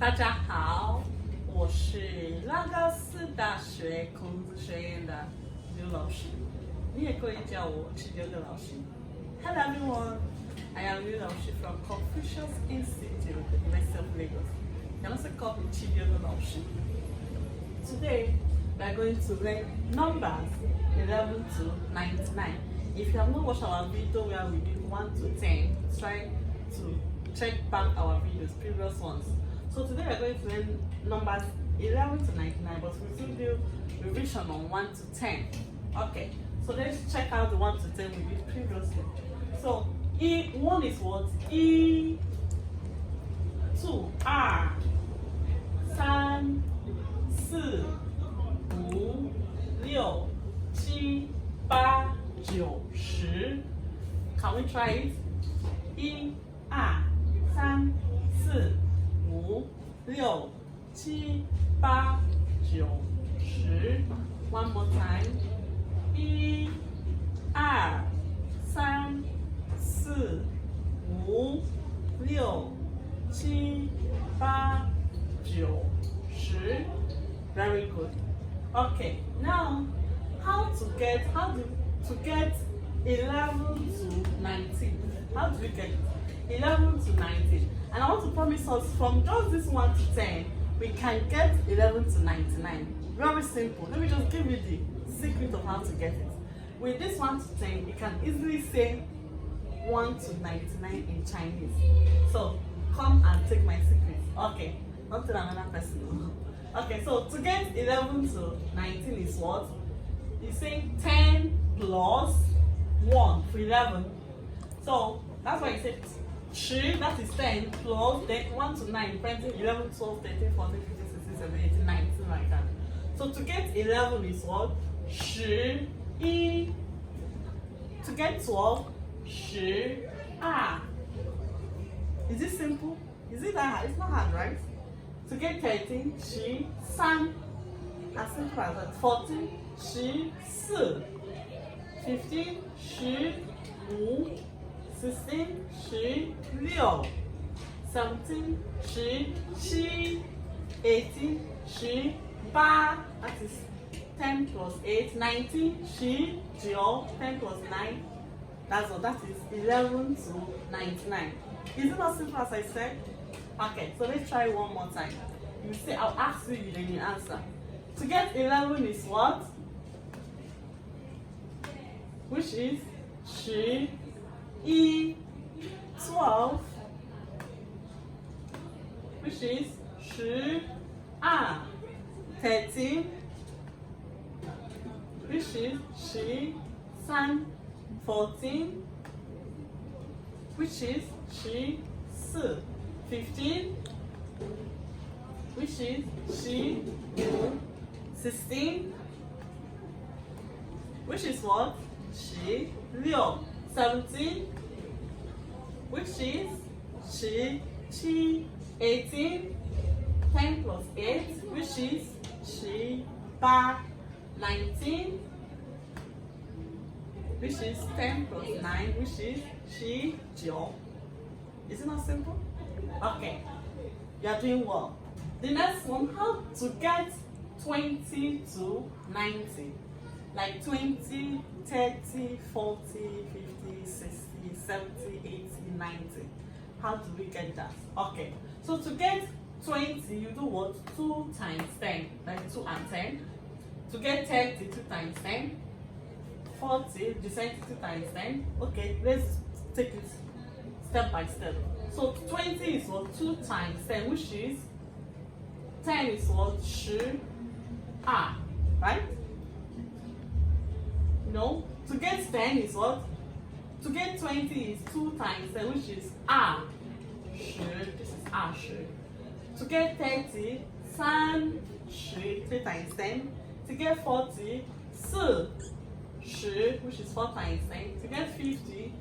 大家好，我是拉高斯大学孔子学院的刘老师，你也可以叫我七六的老师。Hello everyone, I am Liu Laoshi from Confucius Institute, University of Lagos. You can also call me Chidiogo Laoshi. Today, we are going to learn numbers 11 to 99. If you have not watched our video where we did 1 to 10, try to check back our videos, previous ones. So today we are going to learn numbers 11 to 99, but we still do revision on 1 to 10. Okay, so let's check out the 1 to 10 we did previously. So E1 is what? E, 2, R, 3, 4, 5, 6, 7, 8, 9, 10. Can we try it? E, R, 3, 4, 5, 6, 7, 8, 9, 10. One more time. E, R, 3, 4, 5, 6, 7, 8, 9, 10. Very good. Okay, now how to get 11 to 19? How do we get it? 11 to 19? And I want to promise us from just this 1 to 10, we can get 11 to 99. Very simple. Let me just give you the secret of how to get it. With this 1 to 10, you can easily say 1 to 99 in Chinese. So come and take my secret. Okay, not to another person. Okay, so to get 11 to 19 is what? You say 10 plus 1 for 11. So that's why you say 10, that is 10 plus then 1 to 9, 20, 11, 12, 13, 14, 15, 16, 17, 18, 19, like that. So to get 11 is what? 11. To get 12, 12. Is it simple? Is it that hard? It's not hard, right? To get 13, 13. As simple as that. 14, 14. 15, 15. 16, 16. 17, 17. 18, 18. That is 10 plus 8. 19, 9. 10 plus 9. That's all. That is 11 to 99. Is it not simple as I said? Okay, so let's try one more time. You say, I'll ask you, then you answer. To get 11 is what? Which is 11. 12. Which is 12. 13. Which is 13. 14. Which is 14. 15. Which is 16. Which is what? 16. 17. Which is 17. 18. 10 plus 8. Which is 18. 19. Which is 10 plus 9. Which is 19. Is it not simple? Okay, you are doing well. The next one, how to get 20 to 90. Like 20, 30, 40, 50, 60, 70, 80, 90. How do we get that? Okay, so to get 20, you do what? 2 times 10, like 2 and 10. To get 30, 2 times 10. 40, the 2 times 10. Okay, let's take it step by step. So 20 is what? 2 times 10, which is 10 is what? 10. Right? No. To get 10 is what? To get 20 is 2 times 10, which is 10. This is 10. To get 30, 3 times 10. To get 40, 4, which is 4 times 10. To get 50,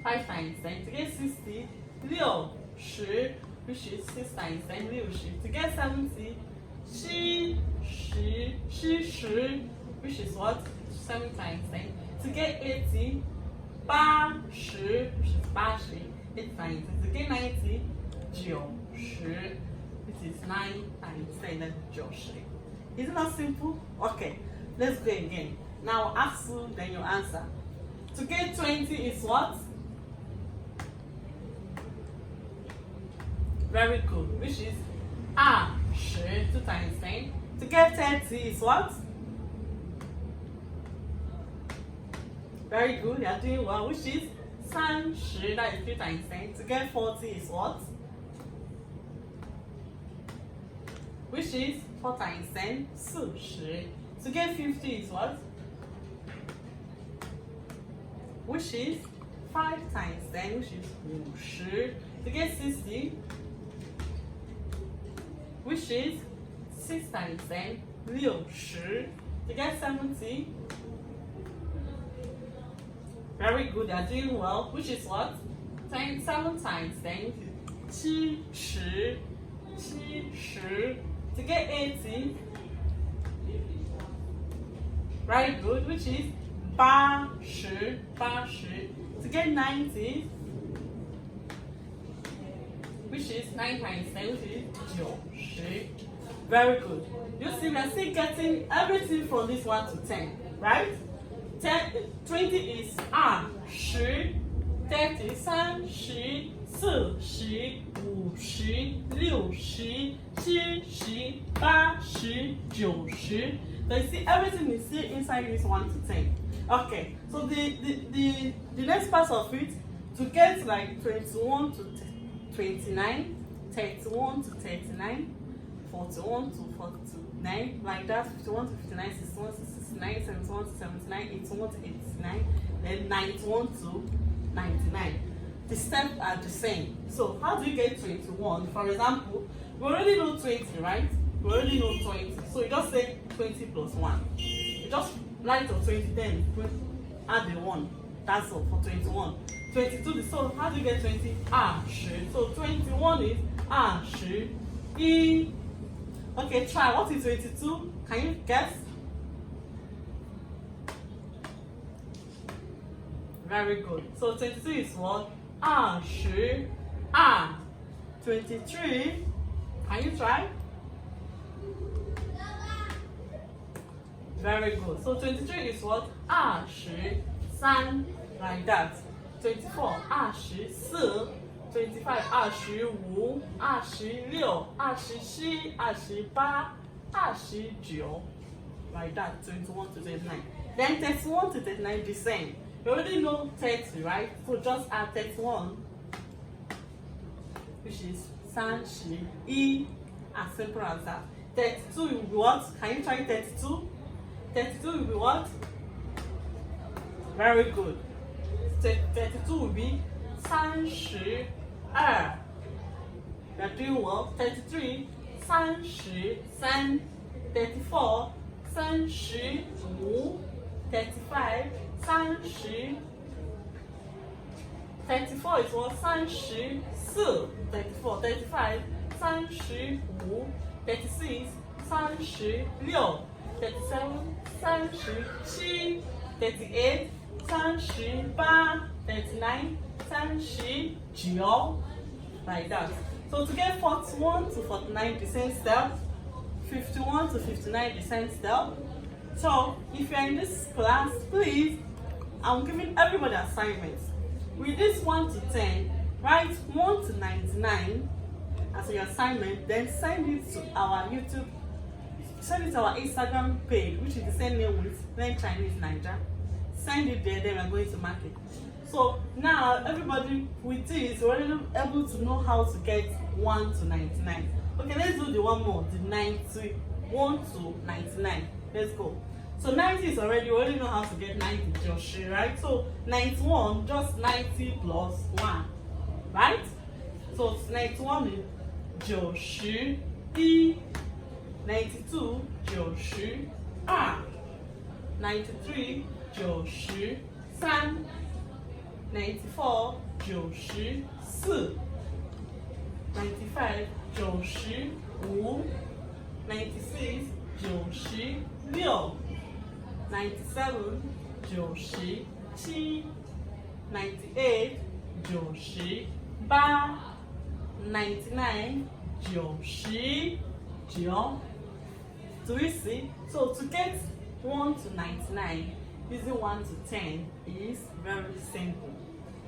5 times 10. To get 60, 6, which is 6 times 10. To get 70, 7, which is what? 7 times 10. To get 80, 80, which is 80, 8 times 10. To get 90, 90, 90, which is 9 times 10, that's 90. Isn't that simple? Okay, let's go again. Now ask you, then you answer. To get 20 is what? Very good, which is 20, 2 times 10. To get 30 is what? Very good, you are doing well, which is 30, that is 3 times 10. To get 40 is what? Which is 4 times 10, 40. To get 50 is what? Which is 5 times 10, which is 50. To get 60, which is 6 times 10, 60. To get 70, very good, you are doing well, which is what? 7 times 10, 70. To get 80, very good, which is 80. To get 90, which is 9 times 10, which is 90. Very good. You see, we are still getting everything from this 1 to 10, right? 20 is 20, 30, 30, 40, 50, 60, 60, 70, 80, 90. So you see, everything is still inside this 1 to 10. Okay, so the next part of it, to get like 21 to 29, 31 to 39, 41 to 49, like that, 51 to 59, 61 to 69, 71 to 79, 81 to 89, then 91 to 99. The steps are the same. So how do you get 21? For example, we already know 20, right? We already know 20. So you just say 20 plus 1. You just write of 20, then add the 1. That's all for 21. 22, so how do you get 20? 20. So 21 is 20. Okay, try. What is 22? Can you guess? Very good. So 22 is what? 20. 23. Can you try? Very good. So 23 is what? 23. Like that. 24. 24. 25, 25, 26, 27, 28, 29. Like that, 21 to 29. Then 31 to 39, the same. You already know 30, right? So just add 31, which is 30, as simple as that. 32 will be what? Can you try 32? 32 will be what? Very good. 32 will be 32. You are doing well. 33, 33, 34, 35, 35, 34 is what? 34, 34, 35, 35, 36, 36, 37, 37, 38, 38, 39, 39, like that. So to get 41 to 49, the same step. 51 to 59, the same step. So if you're in this class, please, I'm giving everybody assignments. With this 1 to 10, write 1 to 99 as your assignment, then send it to our YouTube, send it to our Instagram page, which is the same name with Mandarin Chinese Niger. Send it there, then we're going to mark it. So now everybody with this, we're already able to know how to get 1 to 99. Okay, let's do the one more, the 91 to 99. Let's go. So 90 is already, you already know how to get 90, just right? So 91, just 90 plus 1, right? So 91 is 91, 92, 92, 93, 93, 94, 94, 95, 95, 96, 96, 97, 97, 98, 98, 99 99. Do we see? So to get 1 to 99 using 1 to 10 is very simple.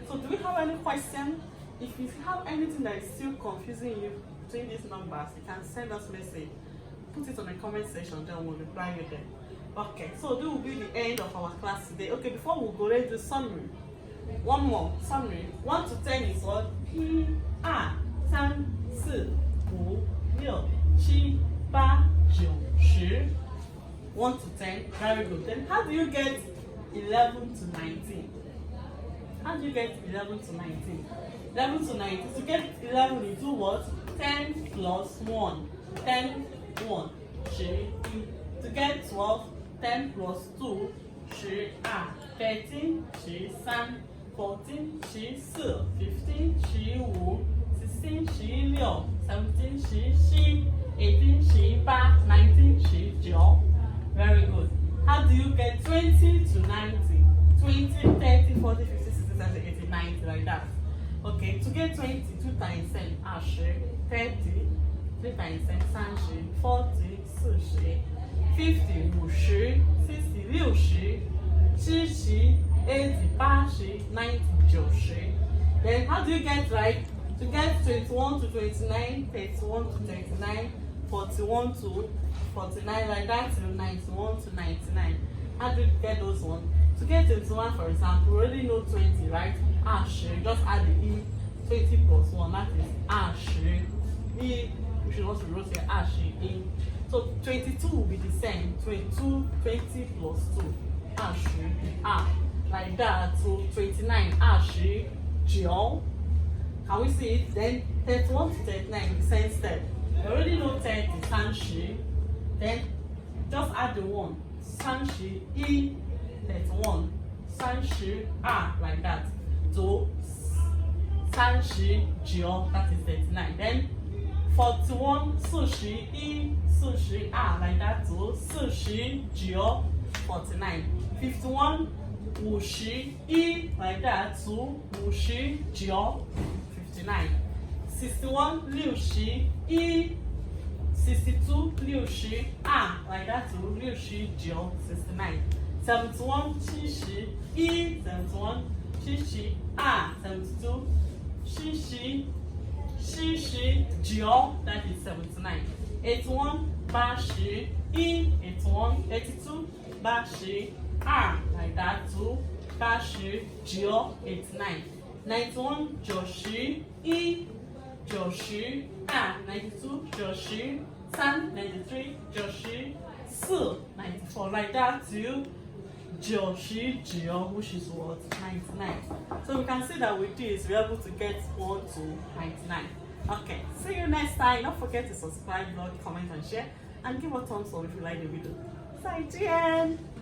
So do we have any question? If you have anything that is still confusing you between these numbers, you can send us a message. Put it on the comment section, then we'll reply you there. Okay, so this will be the end of our class today. Okay, before we go, let's do summary. One more summary. 1 to 10 is what? 1, 2, 3, 4, 5, 6, 7, 8, 9, 10. 1 to 10. Very good. Then how do you get 11 to 19? How do you get 11 to 19? 11 to 19. To get 11, you do what? 10 plus 1. 10, 1. To get 12, 10 plus 2, 13, 13, 14, 15, 16, 16, 17, 18, 19, 19. Very good. How do you get 20 to 90? 20, 30, 40, 50, 60, 70, 80, 90, like that. Okay, to get 20, 2 times 10, 20, 30, 3 times 10, 30, 40, 40, 50, 50, 60, 60, 70, 80, 80, 90, 90. Then how do you get right? To get 21 to 29, 31 to 39, 41 to 49, like that till 91 to 99. How do you get those ones? To get 21, for example, we already know 20, right? Just add the E. 20 plus 1, that is E. We should also write here E. So 22 will be the same. 22, 20 plus 2. Like that. So 29, Can we see it? Then 31 to 39, the same step. We already know 30, 30. Then just add the 1. 30, E, 31. 30, like that. So 30, that is 39. Then 41, 40, E, 40, like that. So 40, 49. 51, 50, E, like that. So 50, 59. 61, 60, E, 62, 60, like that. So 60, 69. 71, 60, E, 71, 60, 72, 60, 60, that is 79. 81, 80, E, 81, 82, 80, like that. So 80, 89. 91, 90, E, 90, 92, 93, 93, 94, 94, like that to 99, which is what? 99. So we can see that with this we're able to get 1 to 99. Okay, see you next time. Don't forget to subscribe, like, comment, and share, and give a thumbs up if you like the video. 再见。